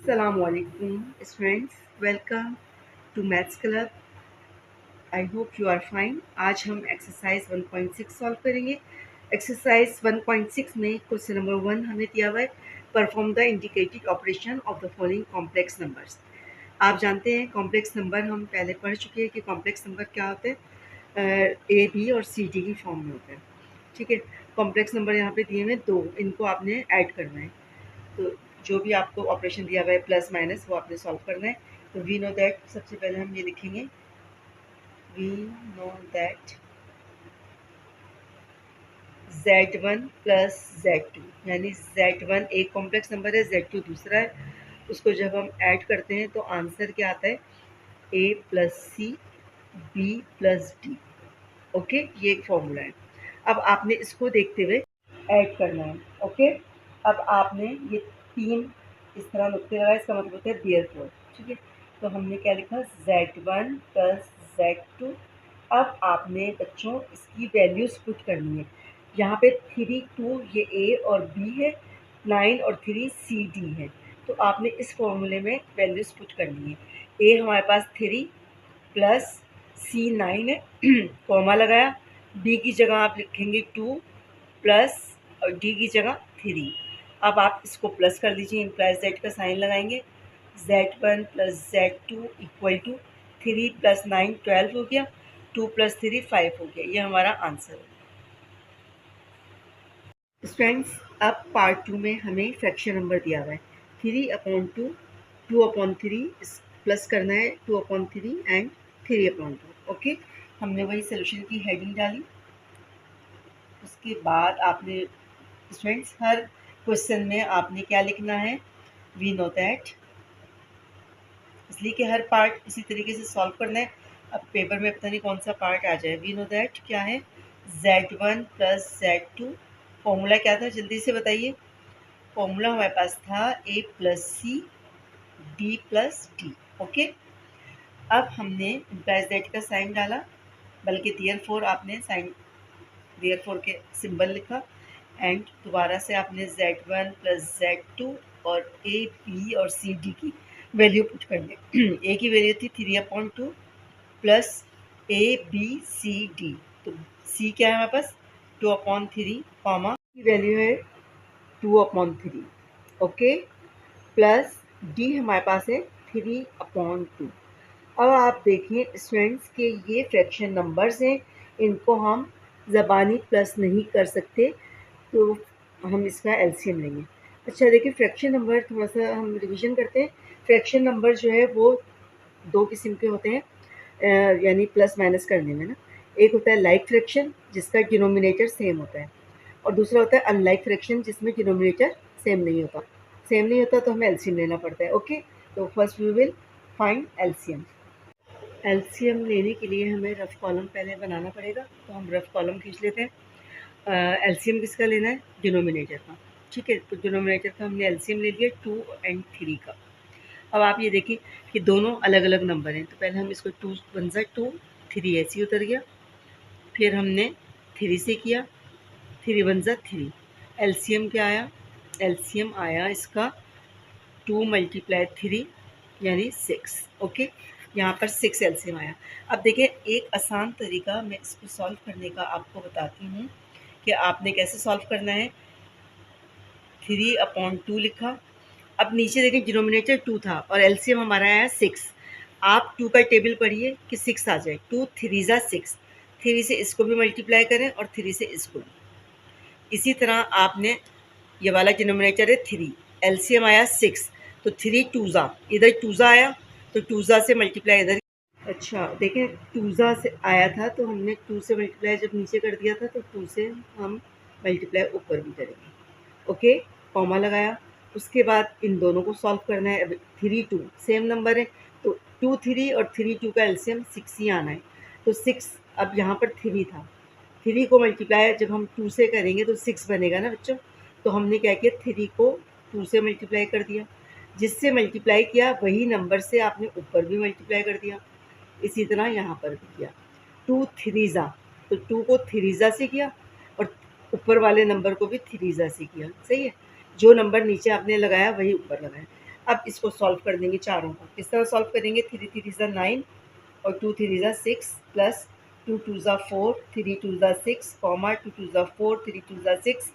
Assalamualaikum students, welcome to maths club. I hope you are fine. आज हम exercise 1.6 solve करेंगे। Exercise 1.6 में question number 1 हमें दिया हुआ है, perform the indicated operation of the following complex numbers. आप जानते हैं कॉम्प्लेक्स नंबर हम पहले पढ़ चुके हैं कि कॉम्प्लेक्स नंबर क्या होते हैं, ए बी और सी डी की फॉर्म में होते हैं। ठीक है, कॉम्प्लेक्स नंबर यहाँ पे दिए हुए हैं दो, इनको आपने ऐड करना है। तो जो भी आपको ऑपरेशन दिया हुआ है प्लस माइनस, वो आपने सॉल्व करना है। तो वी नो दैट, सबसे पहले हम ये लिखेंगे, we know that z1 plus z2, यानी z1 एक कॉम्प्लेक्स नंबर है, z2 दूसरा है। उसको जब हम ऐड करते हैं तो आंसर क्या आता है, a plus C B plus D. Okay, ये एक फॉर्मूला है। अब आपने इसको देखते हुए ऐड करना है। ओके, अब आपने ये तीन इस तरह नुक्ते लगाए, इसका मतलब होता है देयरफॉर। ठीक है, तो हमने क्या लिखा, z1 प्लस z2। अब आपने बच्चों इसकी वैल्यूज पुट करनी है। यहाँ पे 3 2 ये a और b है, 9 और 3 सी डी है। तो आपने इस फॉर्मूले में वैल्यूज पुट करनी है। a हमारे पास 3 प्लस सी 9 है, कॉमा लगाया। b की जगह आप लिखेंगे 2 प्लस और डी की जगह 3। अब आप इसको प्लस कर दीजिए, इम्प्लाइज जेड का साइन लगाएंगे। z1 plus z2 equal to 3 plus 9 12 हो गया, 2 प्लस 3 5 हो गया। ये हमारा आंसर है। स्टूडेंट्स, अब पार्ट 2 में हमें फ्रैक्शन नंबर दिया हुआ है 3/2, 2/3 प्लस करना है, 2/3 एंड 3/2। ओके, हमने वही सोल्यूशन की हेडिंग डाली। उसके बाद आपने स्टूडेंट्स हर क्वेश्चन में आपने क्या लिखना है, वी नो दैट, इसलिए कि हर पार्ट इसी तरीके से सॉल्व करना है। अब पेपर में पता नहीं कौन सा पार्ट आ जाए। वी नो दैट क्या है, z1 प्लस z2। फॉर्मूला क्या था, जल्दी से बताइए। फॉर्मूला हमारे पास था a plus C D plus D. Okay, अब हमने इम्प्लाइज दैट का साइन डाला, बल्कि देयरफॉर आपने साइन देयरफॉर के सिंबल लिखा, एंड दोबारा से आपने z1 प्लस z2 और a b और c d की वैल्यू पुट करनी है। a की वैल्यू थी 3/2 plus a b c d। तो c क्या है हमारे पास, 2/3 कॉमा की वैल्यू है 2/3। ओके, प्लस d हमारे पास है 3/2। अब आप देखें स्टूडेंट्स के ये फ्रैक्शन नंबर्स हैं, इनको हम ज़बानी प्लस नहीं कर सकते, तो हम इसका एलसीएम लेंगे। अच्छा देखिए, फ्रैक्शन नंबर थोड़ा सा हम रिवीजन करते हैं। फ्रैक्शन नंबर जो है वो दो किस्म के होते हैं, यानी प्लस माइनस करने में ना। एक होता है लाइक फ्रैक्शन, जिसका डिनोमिनेटर सेम होता है, और दूसरा होता है अनलाइक फ्रैक्शन, जिसमें डिनोमिनेटर सेम नहीं होता। सेम नहीं होता तो हमें एलसीएम लेना पड़ता है। ओके, तो first we will find LCM. LCM लेने के लिए हमें रफ कॉलम पहले बनाना पड़ेगा, तो हम रफ कॉलम खींच लेते हैं। एलसीएम किसका लेना है, डिनोमिनेटर का। ठीक है, तो डिनोमिनेटर का हमने एलसीएम ले लिया 2 और 3 का। अब आप ये देखिए कि दोनों अलग अलग नंबर हैं, तो पहले हम इसको 2 1 ज़ा 2, 3 ऐसे ही उतर गया। फिर हमने 3 से किया, 3 1 ज़ा 3। एलसीएम क्या आया, एलसीएम आया इसका 2 × 3 यानी 6। ओके, यहाँ पर 6 एलसीएम आया। अब देखिए, एक आसान तरीका मैं इसको सॉल्व करने का आपको बताती हूँ कि आपने कैसे सॉल्व करना है। 3/2 लिखा। अब नीचे देखिए, डिनोमिनेटर 2 था और एलसीएम हमारा आया 6। आप 2 का टेबल पढ़िए कि 6 आ जाए। 2 3 ज़ा 6, 3 से इसको भी मल्टीप्लाई करें और 3 से इसको भी। इसी तरह आपने, ये वाला डिनोमिनेटर है 3, एलसीएम आया 6, तो 3 2 ज़ा, इधर 2 ज़ा आया तो 2 ज़ा से मल्टीप्लाई इधर। अच्छा देखें, 2 ज़ा से आया था तो हमने 2 से मल्टीप्लाई जब नीचे कर दिया था, तो 2 से हम मल्टीप्लाई ऊपर भी करेंगे। ओके, कॉमा लगाया। उसके बाद इन दोनों को सॉल्व करना है। अब 3 2 सेम नंबर है, तो 2 3 और 3 2 का एलसीएम 6 ही आना है। तो 6, अब यहाँ पर 3 था, 3 को मल्टीप्लाई जब हम 2 से करेंगे तो 6 बनेगा ना बच्चों। तो हमने क्या किया, 3 को 2 से मल्टीप्लाई कर दिया, जिससे मल्टीप्लाई किया वही नंबर से आपने ऊपर भी मल्टीप्लाई कर दिया। इसी तरह यहाँ पर भी किया। 2 3 ज़ा, तो 2 को 3 ज़ा से किया और ऊपर वाले नंबर को भी 3 ज़ा से किया। सही है, जो नंबर नीचे आपने लगाया वही ऊपर लगाया। अब इसको सॉल्व कर देंगे चारों को। किस तरह सॉल्व करेंगे? 3 3 ज़ा 9 और 2 3 ज़ा 6 प्लस 2 2 ज़ा 4, 3 2 ज़ा 6, कॉमा 2 2 ज़ा 4, 3 2 ज़ा 6,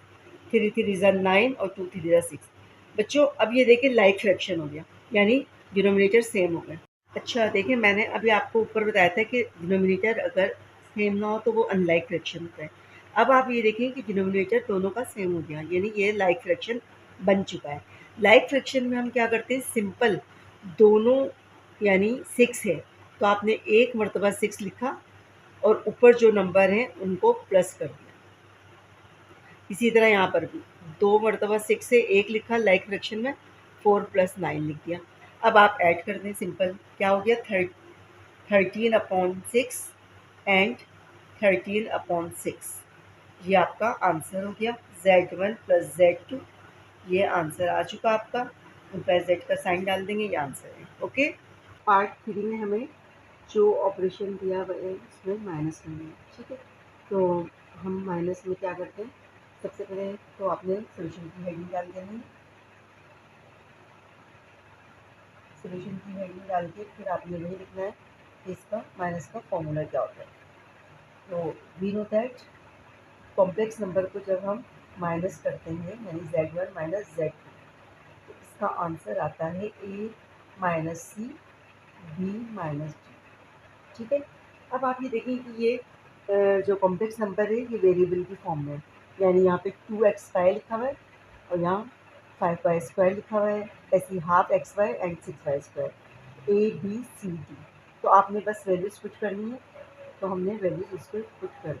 3 3 ज़ा 9 और 2 3 ज़ा 6। बच्चों अब ये देखिए लाइक फ्रैक्शन हो गया, यानी डिनोमिनेटर सेम हो गया। अच्छा देखिए, मैंने अभी आपको ऊपर बताया था कि डिनोमिनेटर अगर सेम ना हो तो वो अनलाइक फ्रैक्शन होता है। अब आप ये देखें कि डिनोमिनेटर दोनों का सेम हो गया, यानी ये लाइक फ्रैक्शन बन चुका है। लाइक फ्रैक्शन में हम क्या करते हैं? सिंपल दोनों, यानी 6 है तो आपने एक मरतबा 6 लिखा और ऊपर जो नंबर हैं उनको प्लस कर दिया। इसी तरह यहाँ पर भी 2 मरतबा 6 से 1 लिखा लाइक फ्रैक्शन में, 4 + 9 लिख दिया। अब आप ऐड कर दें, सिंपल क्या हो गया? 13/6 एंड 13/6। ये आपका आंसर हो गया। Z1 + Z2 ये आंसर आ चुका आपका। उनका Z का साइन डाल देंगे, ये आंसर है। ओके। पार्ट 3 में हमें जो ऑपरेशन दिया हुआ है उसमें माइनस करना है, ठीक है। तो हम माइनस में क्या करते हैं? सबसे पहले तो आपने सोल्यूशन की हेडिंग डाल देनी है। सोल्यूशन की हेडिंग डाल के फिर आपने वही लिखना है कि इसका माइनस का फॉर्मूला क्या होता है। तो we know that complex number को जब हम माइनस करते हैं, यानी Z1 - Z2, तो इसका आंसर आता है A - C B - D, ठीक है। अब आप ये देखिए कि ये जो कॉम्प्लेक्स नंबर है ये वेरिएबल की फॉर्म में है, यानी यहाँ पे 2x² लिखा हुआ है और यहाँ 5y² लिखा हुआ है, ऐसे ½ xy एंड 6y², ABCD। तो आपने बस वैल्यूज पुट करनी है, तो हमने वैल्यूज इसको पुट कर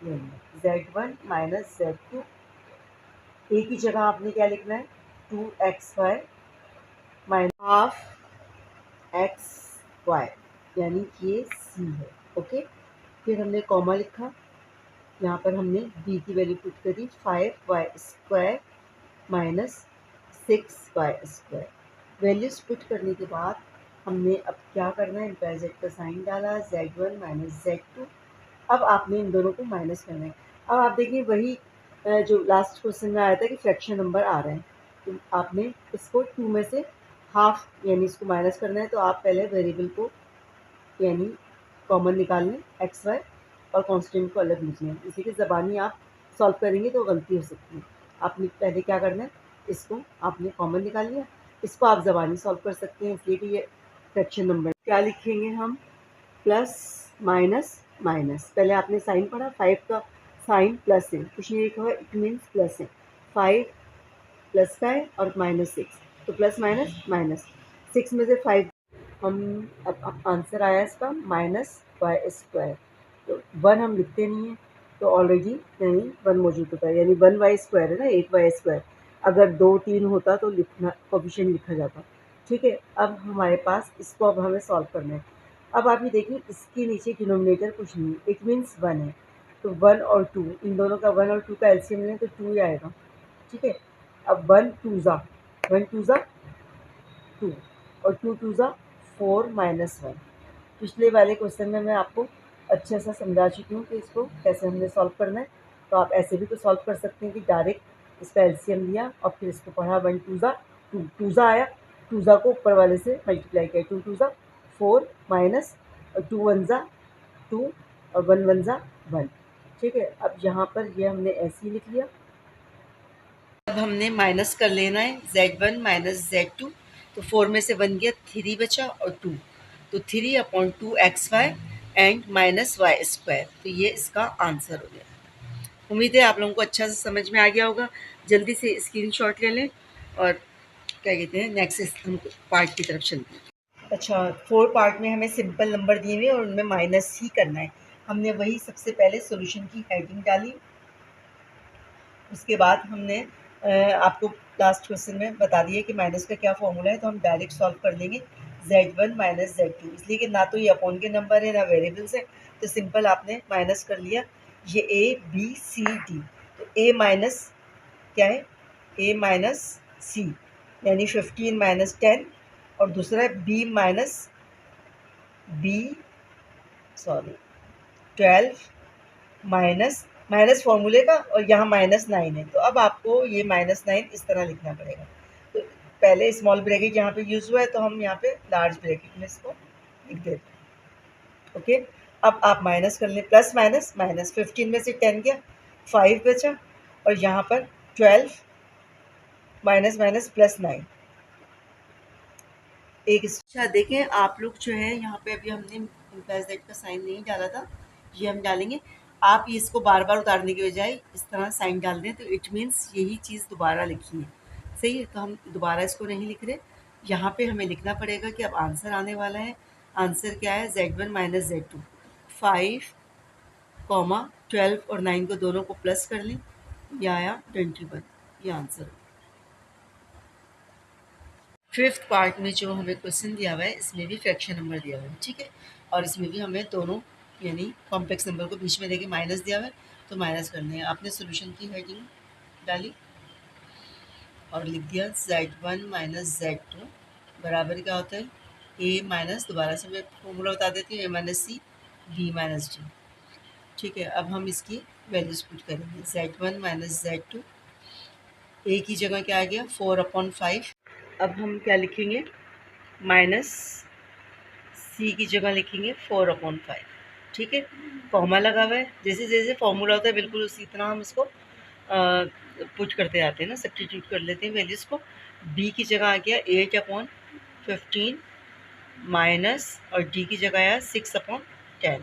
लेंगे। Z1 - Z2, ए की जगह आपने क्या लिखना है? 2xy -½ यानी ये C है। ओके। फिर हमने कॉमा लिखा, यहाँ पर हमने b की वैल्यू पुट करी 5y² - 6y²। वैल्यूज पुट करने के बाद हमने अब क्या करना है? इनका Z का साइन डाला, Z1 - Z2। अब आपने इन दोनों को माइनस करना है। अब आप देखिए वही जो लास्ट क्वेश्चन में आया था कि फ्रैक्शन नंबर आ रहे हैं, तो आपने इसको 2 में से हाफ, यानी इसको माइनस करना है। तो आप पहले वेरिएबल को, यानी कॉमन निकाल लें XY, और कांस्टेंट को अलग लिख लें। इसी की ज़बानी आप सॉल्व करेंगे तो गलती हो सकती है। आपने पहले क्या करना है? इसको आपने कॉमन निकाल लिया, इसको आप ज़बानी सॉल्व कर सकते हैं, इसलिए कि ये फ्रैक्शन नंबर। क्या लिखेंगे हम? Plus minus minus. पहले आपने साइन पढ़ा, 5 का साइन प्लस है, कुछ नहीं लिखा हुआ, इट मीन्स प्लस है। 5 प्लस का है और -6, तो प्लस माइनस माइनस। 6 में से 5 हम, अब आंसर आया इसका -y²। तो 1 हम लिखते नहीं हैं, तो ऑलरेडी यानी 1 मौजूद होता है, यानी 1y² है ना, 8y²। अगर 2 3 होता तो लिखना कोफिशिएंट लिखा जाता, ठीक है। अब हमारे पास इसको अब हमें सॉल्व करना है। अब आप ये देखिए इसके नीचे डिनोमिनेटर कुछ नहीं, इट मीन्स 1 है, तो 1 और 2, इन दोनों का 1 और 2 का एलसीएम लें तो 2 ही आएगा, ठीक है। अब 1 2 ज़ा 2 और 2 2 ज़ा 4 -1। पिछले वाले क्वेश्चन में मैं आपको अच्छे से समझा चुकी हूँ कि इसको कैसे हमने सॉल्व करना है। तो आप ऐसे भी तो सॉल्व कर सकते हैं कि डायरेक्ट इसका एलसीएम लिया और फिर इसको पढ़ा, 1 2 ज़ा 2, 2 ज़ा आया, 2 ज़ा को ऊपर वाले से मल्टीप्लाई किया, 2 2 ज़ा 4 माइनस, और 2 1 ज़ा 2 और 1 1 ज़ा 1, ठीक है। अब यहाँ पर ये हमने ऐसे ही लिख लिया। अब हमने माइनस कर लेना है Z1 - Z2, तो 4 में से 1 गया, 3 बचा और 2, तो 3/2xy एंड -y², तो ये इसका आंसर हो गया। उम्मीद है आप लोगों को अच्छा से समझ में आ गया होगा। जल्दी से स्क्रीनशॉट ले लें और क्या कहते हैं, नेक्स्ट हम पार्ट की तरफ चलते हैं। अच्छा, 4 पार्ट में हमें सिंपल नंबर दिए हुए और उनमें माइनस ही करना है। हमने वही सबसे पहले सॉल्यूशन की हेडिंग डाली, उसके बाद हमने आपको लास्ट क्वेश्चन में बता दिया कि माइनस का क्या फॉर्मूला है, तो हम डायरेक्ट सॉल्व कर देंगे Z1 - Z2, इसलिए कि ना तो ये अपॉन के नंबर है ना वेरिएबल्स है, तो सिंपल आपने माइनस कर लिया। ये ABCD, तो A माइनस क्या है? A - C, यानी 15 - 10, और दूसरा है B सॉरी 12 माइनस माइनस फॉर्मूले का, और यहाँ -9 है, तो अब आपको ये -9 इस तरह लिखना पड़ेगा। तो पहले स्मॉल ब्रैकेट यहाँ पे यूज़ हुआ है तो हम यहाँ पे लार्ज ब्रैकेट में इसको लिख देते हैं। ओके, अब आप माइनस कर लें, प्लस माइनस माइनस, 15 में से 10 गया, 5 बचा, और यहाँ पर 12 माइनस माइनस प्लस 9। एक अच्छा देखें आप लोग जो है यहाँ पे अभी हमने इम्प्लाइज दैट का साइन नहीं डाला था, ये हम डालेंगे। आप ये इसको बार बार उतारने के बजाय इस तरह साइन डाल दें तो इट मीन्स यही चीज़ दोबारा लिखी है, सही है। तो हम दोबारा इसको नहीं लिख रहे, यहाँ पे हमें लिखना पड़ेगा कि अब आंसर आने वाला है। आंसर क्या है, Z1 माइनस Z2, 5 कॉमा 12 और 9 को दोनों को प्लस कर लें, ये आया 21, ये आंसर। फिफ्थ पार्ट में जो हमें क्वेश्चन दिया हुआ है इसमें भी फ्रैक्शन नंबर दिया हुआ है, ठीक है, और इसमें भी हमें दोनों यानी कॉम्प्लेक्स नंबर को बीच में देके माइनस दिया हुआ है तो माइनस करने हैं। आपने सोल्यूशन की हेडिंग डाली और लिख दिया Z1 माइनस Z2 बराबर क्या होता है, ए माइनस, दोबारा से मैं फॉर्मूला बता देती हूँ, A minus C B minus D, ठीक है। अब हम इसकी वैल्यूज पुट करेंगे, Z1 माइनस Z2, ए की जगह क्या आ गया 4/5। अब हम क्या लिखेंगे, माइनस सी की जगह लिखेंगे 4/5, ठीक है। कॉमा लगा हुआ है, जैसे जैसे फॉर्मूला होता है बिल्कुल उसी तरह हम इसको पुट करते आते हैं ना, सब्स्टिट्यूट कर लेते हैं वैल्यूज़ को। बी की जगह आ गया 8/15 माइनस, और डी की जगह आया 6/10,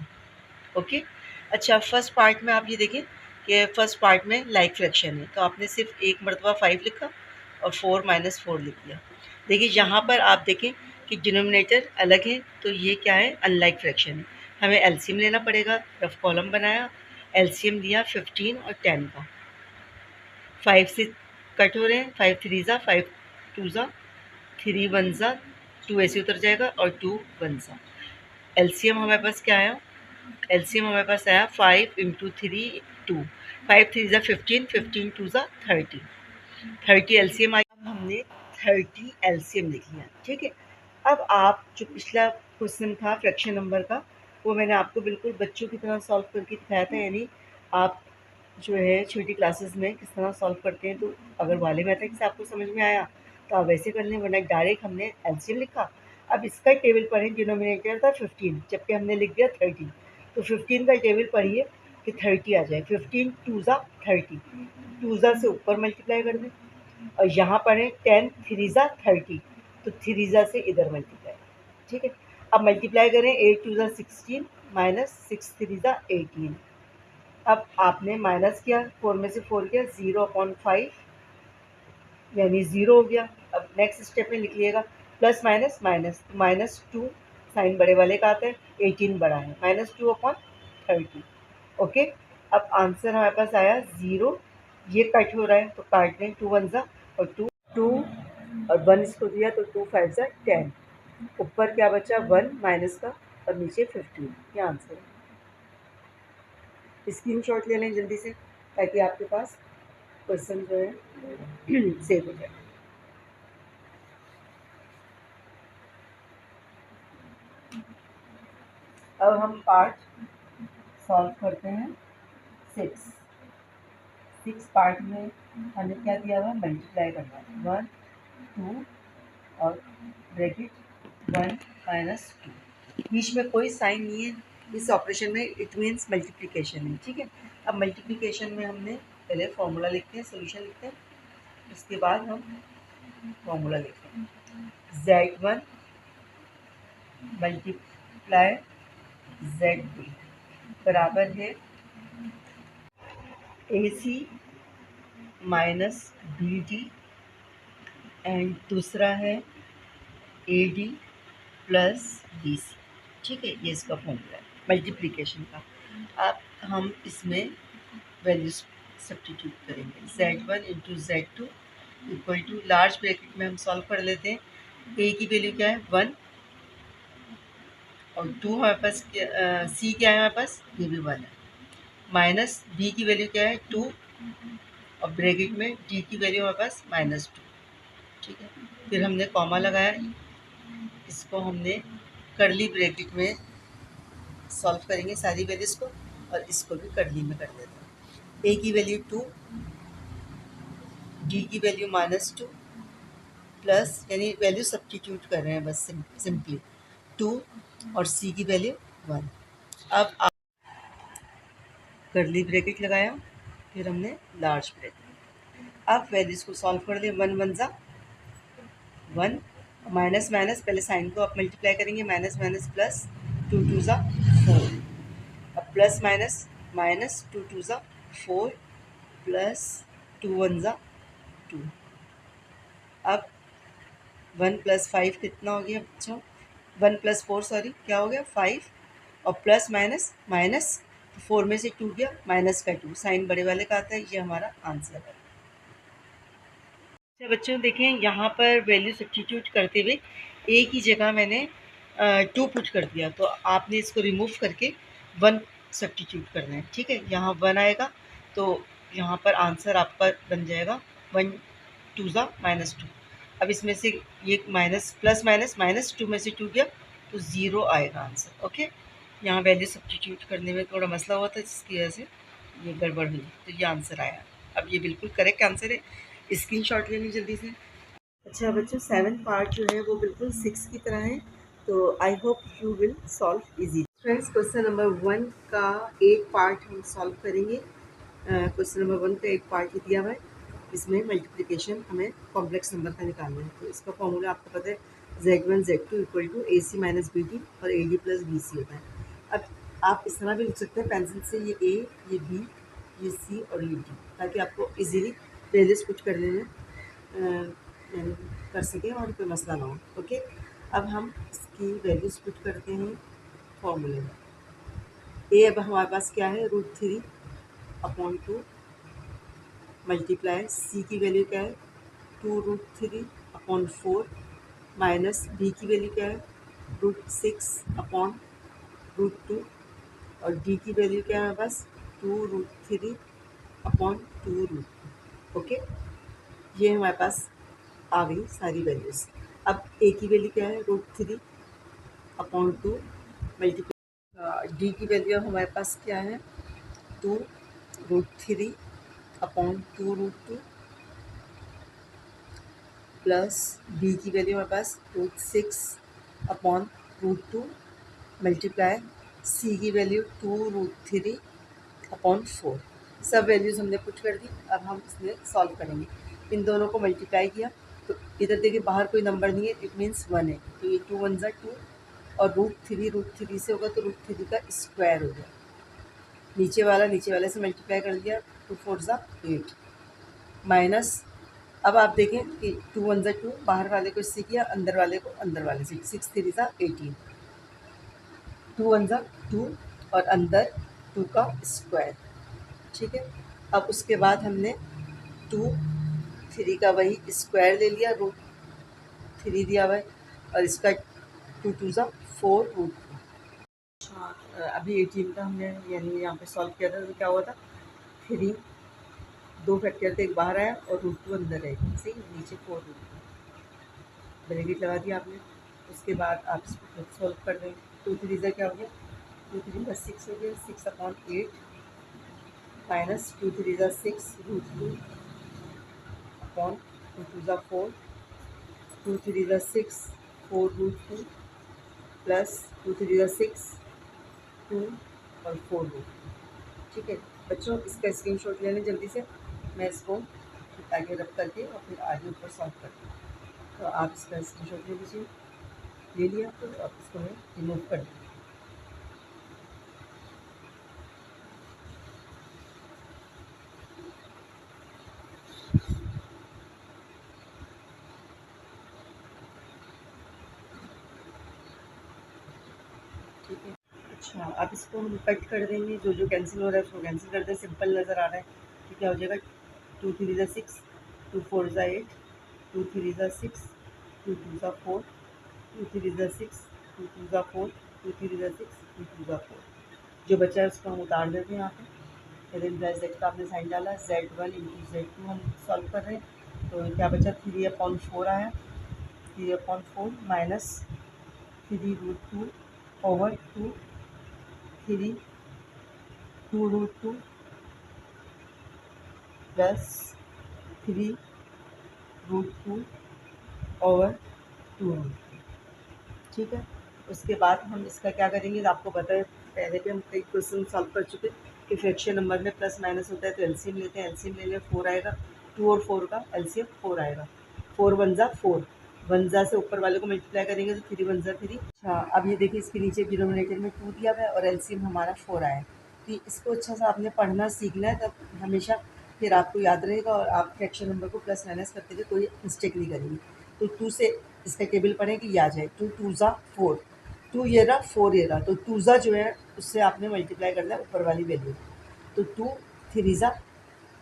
ओके। अच्छा, फर्स्ट पार्ट में आप ये देखें कि फर्स्ट पार्ट में लाइक फ्रैक्शन है तो आपने सिर्फ एक मरतबा 5 लिखा और 4 माइनस 4 लिख दिया। देखिए यहाँ पर आप देखें कि डिनोमिनेटर अलग है तो ये क्या है, अनलाइक फ्रैक्शन है। हमें एलसीएम लेना पड़ेगा, रफ कॉलम बनाया, एलसीएम लिया 15 और 10 का, 5 से कट हो रहे हैं, 5 3 ज़ा, 5 2 ज़ा, 3 1 ज़ा, 2 ऐसे उतर जाएगा और 2 1 ज़ा। एलसीएम हमारे पास क्या आया, एलसीएम हमारे पास आया 5 × 3 2, 5 3 ज़ा 15, 15 2 ज़ा 30, 30 एलसीएम आई। अब हमने 30 एलसीएम लिख लिया, ठीक है। अब आप जो पिछला क्वेश्चन था फ्रैक्शन नंबर का वो मैंने आपको बिल्कुल बच्चों की तरह सॉल्व करके दिखाया था, यानी आप जो है छोटी क्लासेस में किस तरह सॉल्व करते हैं। तो अगर वाले मैथड से आपको समझ में आया तो आप वैसे कर लें, वरना डायरेक्ट हमने एलसीएम लिखा। अब इसका टेबल पढ़ें, डिनोमिनेटर था 15 जबकि हमने लिख दिया 30, तो 15 का टेबल पढ़िए कि 30 आ जाए, 15 2 ज़ा 30, 2 ज़ा से ऊपर मल्टीप्लाई कर दें, और यहाँ पर है 10 3 ज़ा 30, तो 3 ज़ा से इधर मल्टीप्लाई, ठीक है। अब मल्टीप्लाई करें, 8 2 ज़ा 16 माइनस 6 3 ज़ा 18। अब आपने माइनस किया, 4 में से 4 किया, 0/5 यानी 0 हो गया। अब नेक्स्ट स्टेप में लिख लीजिएगा प्लस माइनस माइनस, -2 साइन बड़े वाले का आता है, 18 बड़ा है, -2/30, ओके। अब आंसर हमारे पास आया 0, ये कट हो रहा है तो काट दें, 2 1 ज़ा और 2 और 1 इसको दिया तो 2 5 ज़ा 10, ऊपर क्या बचा 1 माइनस का और नीचे 15, ये आंसर है। स्क्रीनशॉट ले लें जल्दी से ताकि आपके पास क्वेश्चन जो है सेव हो जाए। अब हम पार्ट सॉल्व करते हैं 6 पार्ट में हमें क्या दिया हुआ, मल्टीप्लाई करना है, 1 2 और ब्रैकेट 1 माइनस 2, बीच में कोई साइन नहीं है इस ऑपरेशन में, इट मीन्स मल्टीप्लिकेशन है, ठीक है। अब मल्टीप्लिकेशन में हमने पहले फॉर्मूला लिखते हैं, सोल्यूशन लिखते हैं, उसके बाद हम फॉर्मूला लिखते हैं, Z1 मल्टीप्लाई Z2 बराबर है AC माइनस BD एंड दूसरा है AD प्लस BC, ठीक है। ये इसका फॉर्मूला है मल्टीप्लिकेशन का। अब हम इसमें वैल्यूज सब्स्टिट्यूट करेंगे, Z1 × Z2 equal to, large bracket में हम सॉल्व कर लेते हैं, A की वैल्यू क्या है 1 और 2 हमारे पास C क्या है हमारे पास, ये भी 1 है, माइनस B की वैल्यू क्या है 2 और ब्रैकेट में D की वैल्यू हमारे पास -2, ठीक है। फिर हमने कॉमा लगाया, इसको हमने कर्ली ब्रैकेट में सॉल्व करेंगे सारी वैल्यूज़ को, और इसको भी कर्ली में कर देते हैं। A की वैल्यू 2, D की वैल्यू -2 प्लस यानी वैल्यू सब्स्टिट्यूट कर रहे हैं बस सिंपली 2 और सी की वैल्यू 1। अब कर्ली ब्रैकेट लगाया, फिर हमने लार्ज ब्रैकेट। अब वैल्यूज़ को सॉल्व कर दिया, 1 1 ज़ा 1, माइनस माइनस पहले साइन को आप मल्टीप्लाई करेंगे, माइनस माइनस प्लस 2 2 ज़ा 4। अब प्लस माइनस माइनस 2 2 ज़ा 4 प्लस 2 1 ज़ा 2। अब 1 + 5 कितना हो गया बच्चों? 1 + 4 सॉरी क्या हो गया 5, और प्लस माइनस माइनस 4 में से 2 गया माइनस का 2, साइन बड़े वाले का आता है, ये हमारा आंसर है। अच्छा बच्चों देखें, यहाँ पर वैल्यू सब्स्टिट्यूट करते हुए ए की जगह मैंने 2 पुट कर दिया, तो आपने इसको रिमूव करके 1 सब्स्टिट्यूट करना है। ठीक है, यहाँ 1 आएगा तो यहाँ पर आंसर आपका बन जाएगा 1 2 ज़ा -2। अब इसमें से ये माइनस प्लस माइनस माइनस 2 में से 2 गया तो 0 आएगा आंसर। ओके, यहाँ वैल्यू सब्स्टिट्यूट करने में थोड़ा मसला हुआ था जिसकी वजह से ये गड़बड़ हुई, तो ये आंसर आया। अब ये बिल्कुल करेक्ट आंसर है, स्क्रीनशॉट लेनी जल्दी से। अच्छा बच्चों, 7th पार्ट जो है वो बिल्कुल 6 की तरह है, तो आई hope you will solve easy. Friends, question number 1 का एक पार्ट हम सॉल्व करेंगे। क्वेश्चन नंबर 1 का एक पार्ट दिया हुआ है, इसमें मल्टीप्लिकेशन हमें कॉम्प्लेक्स नंबर का निकालना है। तो इसका फॉर्मूला आपको पता है, Z1 Z2 = AC - BD और AD + BC होता है। अब आप इस तरह भी लिख सकते हैं पेंसिल से, ये A, ये B, ये C और ये D, ताकि आपको इजीली वैल्यूज पुट करने में कर सकें और कोई मसला ना हो। ओके, अब हम इसकी वैल्यूज पुट करते हैं फॉर्मूले में। ए अब हमारे पास क्या है, √3/2 मल्टीप्लाई सी की वैल्यू क्या है 2√3/4 माइनस बी की वैल्यू क्या है √6/√2 और डी की वैल्यू क्या है हमारे पास 2√3/2√2। ओके, ये हमारे पास आ गई सारी वैल्यूज़। अब ए की वैल्यू क्या है √3/2 मल्टीप्लाई डी की वैल्यू हमारे पास क्या है 2√3/2√2 प्लस बी की वैल्यू हमारे पास √6/√2 मल्टीप्लाई सी की वैल्यू 2√3/4। सब वैल्यूज़ हमने पुट कर दी। अब हम इसमें सॉल्व करेंगे। इन दोनों को मल्टीप्लाई किया तो इधर देखिए बाहर कोई नंबर नहीं है, इट मीन्स 1 है, तो ये 2 1 ज़ा 2 और √3 से होगा तो √3 का स्क्वायर हो गया। नीचे वाले से मल्टीप्लाई कर दिया, 2 4 ज़ा 8 माइनस। अब आप देखें कि 2 1 ज़ा 2, बाहर वाले को इससे किया, अंदर वाले को अंदर वाले से, 6 3 ज़ा 18, 2 1 ज़ा 2 और अंदर 2 का स्क्वायर। ठीक है, अब उसके बाद हमने 2 3 का वही स्क्वायर ले लिया, √3 दिया हुआ है, और इसका 2 2 ज़ा 4√2। अभी 18 का हमने यानी यहाँ पे सॉल्व किया था तो क्या हुआ था, 3 2 फैक्टर थे, एक बाहर आया और √2 अंदर है, सही, नीचे 4√2 ब्रैकेट लगा दिया आपने। उसके बाद आप इसको खुद सॉल्व कर दें। 2 3 ज़ा क्या हो गया 2 3 ज़ा 6 हो गया, 6/8 माइनस 2 3 ज़ा 6√2/2 2 ज़ा 4, 2 3 ज़ा 6 4√2 प्लस 2 3 ज़ा 6 2 और 4√2। ठीक है बच्चों, इसका स्क्रीनशॉट ले लें जल्दी से, मैं इसको आगे रख करके और फिर आगे ऊपर सॉल्व करती हूँ। तो आप इसका स्क्रीनशॉट ले लीजिए, ले लिया तो आप इसको मैं रिमूव कर दूँ। ठीक है, अच्छा अब इसको हम कट कर देंगे, जो कैंसिल हो रहा है उसको कैंसिल कर दें, सिंपल नज़र आ रहा है। तो क्या हो जाएगा 2 3 ज़ा 6 2 4 ज़ा 8 2 3 ज़ा 6 2 2 ज़ा 4 2 3 ज़ा 6 2 2 ज़ा 4 2 3 ज़ा 6 2 2 ज़ा 4। जो बचा है उसको हम उतार देते हैं यहाँ पे। फिर जेड का आपने साइन डाला, Z1 × Z2 हम सॉल्व कर रहे हैं, तो क्या बचा 3/4 आया, 3/4 माइनस 3√2/2 3 2√2 प्लस 3√2/2 ओवर 200, ठीक है। उसके बाद हम इसका क्या करेंगे, तो आपको पता है पहले भी हम कई क्वेश्चन सॉल्व कर चुके कि फ्रैक्शन नंबर में प्लस माइनस होता है तो एलसीएम लेते हैं, एलसीएम ले लें 4 आएगा, 2 और 4 का एलसीएम 4 आएगा, 4 वन ज़ा 4, वन ज़ा से ऊपर वाले को मल्टीप्लाई करेंगे तो 3 वन ज़ा 3। अच्छा, अब ये देखिए इसके नीचे डिनोमिनेटर में 2 दिया हुआ है और एलसीएम हमारा 4 आया है। तो इसको अच्छा सा आपने पढ़ना सीखना है, तब हमेशा फिर आपको याद रहेगा और आप फ्रैक्शन नंबर को प्लस माइनस करते हुए कोई मिस्टेक नहीं करेंगे। तो 2 से इसका टेबल पढ़ें कि ये आ जाए, 2 2 ज़ा 4, 2 ये रहा 4 ये रहा, तो 2 ज़ा जो है उससे आपने मल्टीप्लाई करना है ऊपर वाली वैल्यू। तो 2 3 ज़ा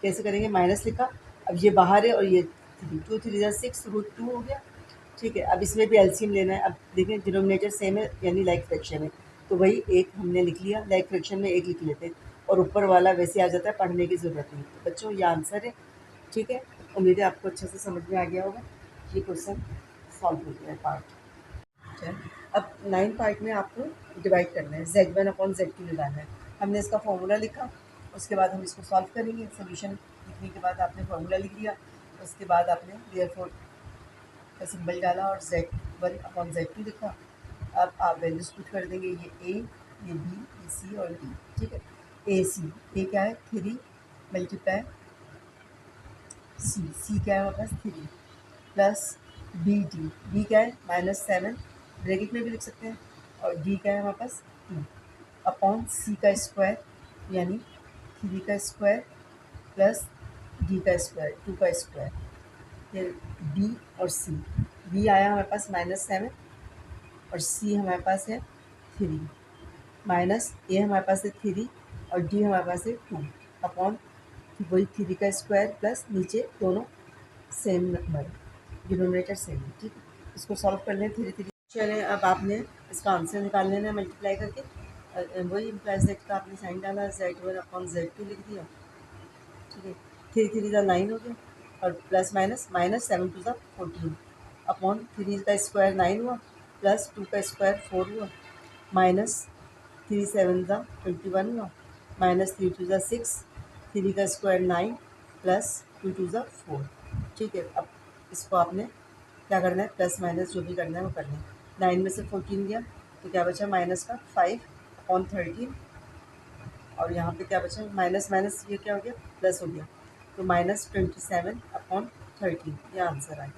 कैसे करेंगे, माइनस लिखा, अब ये बाहर है और ये 3, 2 3 ज़ा 6 रूट 2 हो गया, ठीक है। अब इसमें भी एलसीएम लेना है, अब देखें डिनोमिनेटर सेम है यानी लाइक फ्रैक्शन है, तो वही एक हमने लिख लिया, लाइक फ्रैक्शन में एक लिख लेते हैं और ऊपर वाला वैसे आ जाता है, पढ़ने की ज़रूरत नहीं। तो बच्चों ये आंसर है, ठीक है। उम्मीद है आपको अच्छे से समझ में आ गया होगा। ये क्वेश्चन सॉल्व हो गया है पार्ट। अब 9 पार्ट में आपको डिवाइड करना है, Z1 अपॉन Z2 निकालना है। हमने इसका फॉर्मूला लिखा, उसके बाद हम इसको सॉल्व करेंगे। सोल्यूशन लिखने के बाद आपने फॉर्मूला लिख दिया, उसके बाद आपने देयरफॉर का सिंबल डाला और Z1 अपॉन Z2 लिखा। अब आप वैल्यूज पुट कर देंगे, ये A, ये B, ये C और D, ठीक है। ए सी, ए क्या है 3 मल्टीप्लाई सी, सी क्या है हमारे पास 3 प्लस बी डी, बी क्या है -7, ब्रैकेट में भी लिख सकते हैं, और डी क्या है हमारे पास 2 अपॉन सी का स्क्वायर यानी 3 का स्क्वायर प्लस डी का स्क्वायर 2 का स्क्वायर, फिर बी और सी। बी आया हमारे पास -7 और सी हमारे पास है 3, माइनस ए हमारे पास है 3 और डी हमारे पास है 2 अपॉन वही 3 का स्क्वायर प्लस नीचे दोनों सेम नंबर, डिनोमिनेटर सेम है, ठीक है। इसको सॉल्व कर लें धीरे धीरे। चलें, अब आपने इसका आंसर निकाल लेना है मल्टीप्लाई करके, वही इम्प्लाइज जेड का आपने साइन डाला, Z1 अपॉन Z2 लिख दिया, ठीक है। 3 3 ज़ा 9 हो गया और प्लस माइनस -7 2 ज़ा 14 अपॉन 3 का स्क्वायर 9 हुआ प्लस 2 का स्क्वायर 4 हुआ माइनस 3 7 ज़ा 21 हुआ माइनस 3 2 ज़ा 6, 3 का स्क्वायर 9 प्लस 2 2 ज़ा 4, ठीक है। अब इसको आपने क्या करना है, प्लस माइनस जो भी करना है वो कर लें। 9 में से 14 गया तो क्या बचा माइनस का 5 अपॉन 13 और यहाँ पे क्या बचा माइनस माइनस ये क्या हो गया प्लस हो गया, तो -27 अपॉन 13 ये आंसर आया।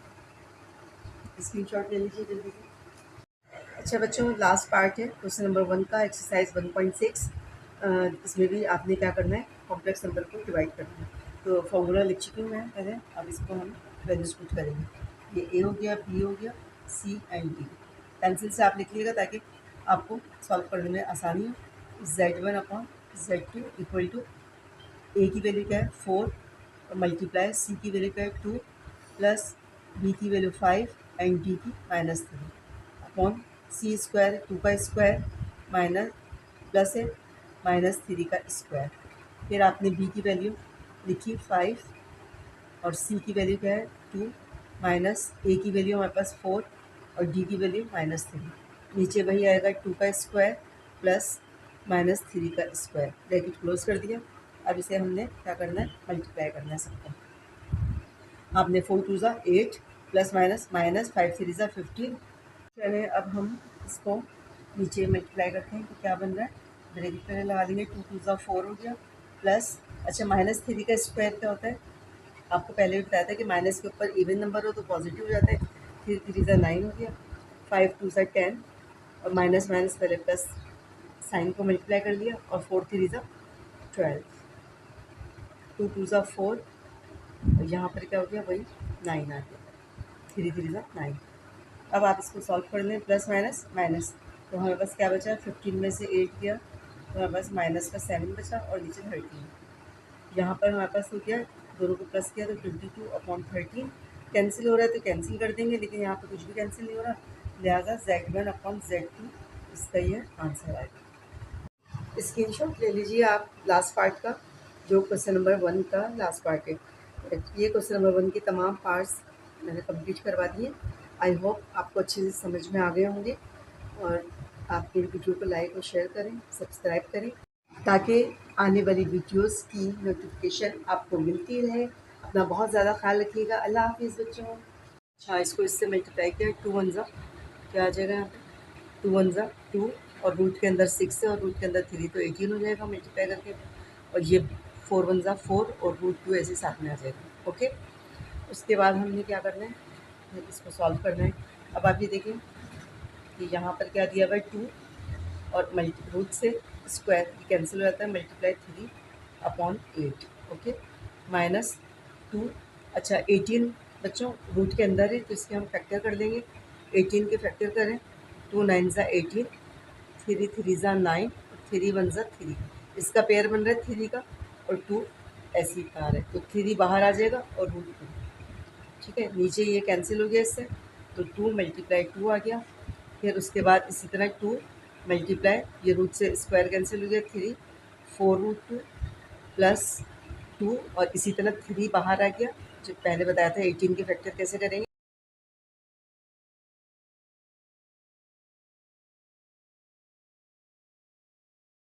स्क्रीनशॉट ले लीजिए जल्दी से। अच्छा बच्चों, लास्ट पार्ट है क्वेश्चन नंबर 1 का, एक्सरसाइज 1.6। इसमें भी आपने क्या करना है, कॉम्प्लेक्स नंबर को डिवाइड करना है। तो फॉर्मूला लिख चुकी हूँ मैं पहले, अब इसको हम वैल्यूज पुट करेंगे। ये ए हो गया, बी हो गया, सी एंड डी। पेंसिल से आप लिख लीजिएगा ताकि आपको सॉल्व करने में आसानी हो। Z1 upon Z2 equal to ए की वैल्यू क्या है 4 और मल्टीप्लाई सी की वैल्यू क्या है 2 प्लस बी की वैल्यू 5 एंड डी की -3 अपॉन सी स्क्वायर 2 का स्क्वायर माइनस प्लस है -3 का स्क्वायर। फिर आपने बी की वैल्यू लिखी 5 और सी की वैल्यू क्या है 2 माइनस ए की वैल्यू हमारे पास 4 और डी की वैल्यू -3। नीचे वही आएगा 2 का स्क्वायर प्लस -3 का स्क्वायर, ब्रैकेट क्लोज कर दिया। अब इसे हमने क्या करना है, मल्टीप्लाई करना है सबको। आपने 4 2 ज़ा 8 प्लस माइनस -5 3 ज़ा 15। चलिए अब हम इसको नीचे मल्टीप्लाई करते हैं तो क्या बन रहा है, ब्रैकेट पहले लगा देंगे, 2 2 ज़ा 4 हो गया प्लस, अच्छा -3 का स्क्वायर क्या होता है, आपको पहले भी बताया था कि माइनस के ऊपर इवन नंबर हो तो पॉजिटिव हो जाता है। 3 3 ज़ा 9 हो गया, 5 2 ज़ा 10 और माइनस माइनस पहले प्लस साइन को मल्टीप्लाई कर लिया और 4 3 ज़ा 12, 2 2 ज़ा 4 और यहाँ पर क्या हो गया वही 9 आ गया, 3 3 ज़ा 9। अब आप इसको सॉल्व कर लें, प्लस माइनस माइनस, तो हमारे पास क्या बचा 15 में से 8 गया तो हमारे पास माइनस का 7 बचा और नीचे 13। यहाँ पर हमारे पास हो गया, दोनों को प्लस किया तो 22 अपॉन 13 कैंसिल हो रहा है तो कैंसिल कर देंगे, लेकिन यहाँ पर कुछ भी कैंसिल नहीं हो रहा, लिहाजा Z1 अपॉन Z2 इसका ये आंसर आएगा। स्क्रीनशॉट ले लीजिए आप लास्ट पार्ट का, जो क्वेश्चन नंबर 1 का लास्ट पार्ट है। ये क्वेश्चन नंबर 1 के तमाम पार्ट्स मैंने कंप्लीट करवा दिए। आई होप आपको अच्छे से समझ में आ गए होंगे और आप मेरी वीडियो को लाइक और शेयर करें, सब्सक्राइब करें ताकि आने वाली वीडियोस की नोटिफिकेशन आपको मिलती रहे। अपना बहुत ज़्यादा ख्याल रखिएगा। अल्लाह हाफिज़ बच्चों। हाँ, इसको इससे मल्टीप्लाई किया, 2 वन ज़ा क्या आ जाएगा यहाँ पे, 2 वन ज़ा 2 और रूट के अंदर 6 है और रूट के अंदर 3 तो 18 हो जाएगा मल्टीप्लाई करके, और ये 4 वन ज़ा 4 और रूट 2 ऐसे साथ में आ जाएगा। ओके, उसके बाद हमने क्या करना है, इसको सॉल्व करना है। अब आप ये देखें कि यहाँ पर क्या दिया हुआ है 2 और मल्टी रूट से स्क्वायर कैंसिल हो जाता है, मल्टीप्लाई 3/8। ओके, माइनस 2, अच्छा 18 बच्चों रूट के अंदर है तो इसके हम फैक्टर कर देंगे, 18 के फैक्टर करें, 2 9 ज़ा 18, 3 3 ज़ा 9, 3 1 ज़ा 3, इसका पेयर बन रहा है 3 का और 2 ऐसे ही बाहर है तो 3 बाहर आ जाएगा और रूट 2, ठीक है, नीचे ये कैंसिल हो गया इससे, तो 2 मल्टीप्लाई 2 आ गया। फिर उसके बाद इसी तरह 2 मल्टीप्लाई, ये रूट से स्क्वायर कैंसिल हो गया, 3 4 रूट 2 प्लस 2 और इसी तरह 3 बाहर आ गया, जो पहले बताया था 18 के फैक्टर कैसे करेंगे।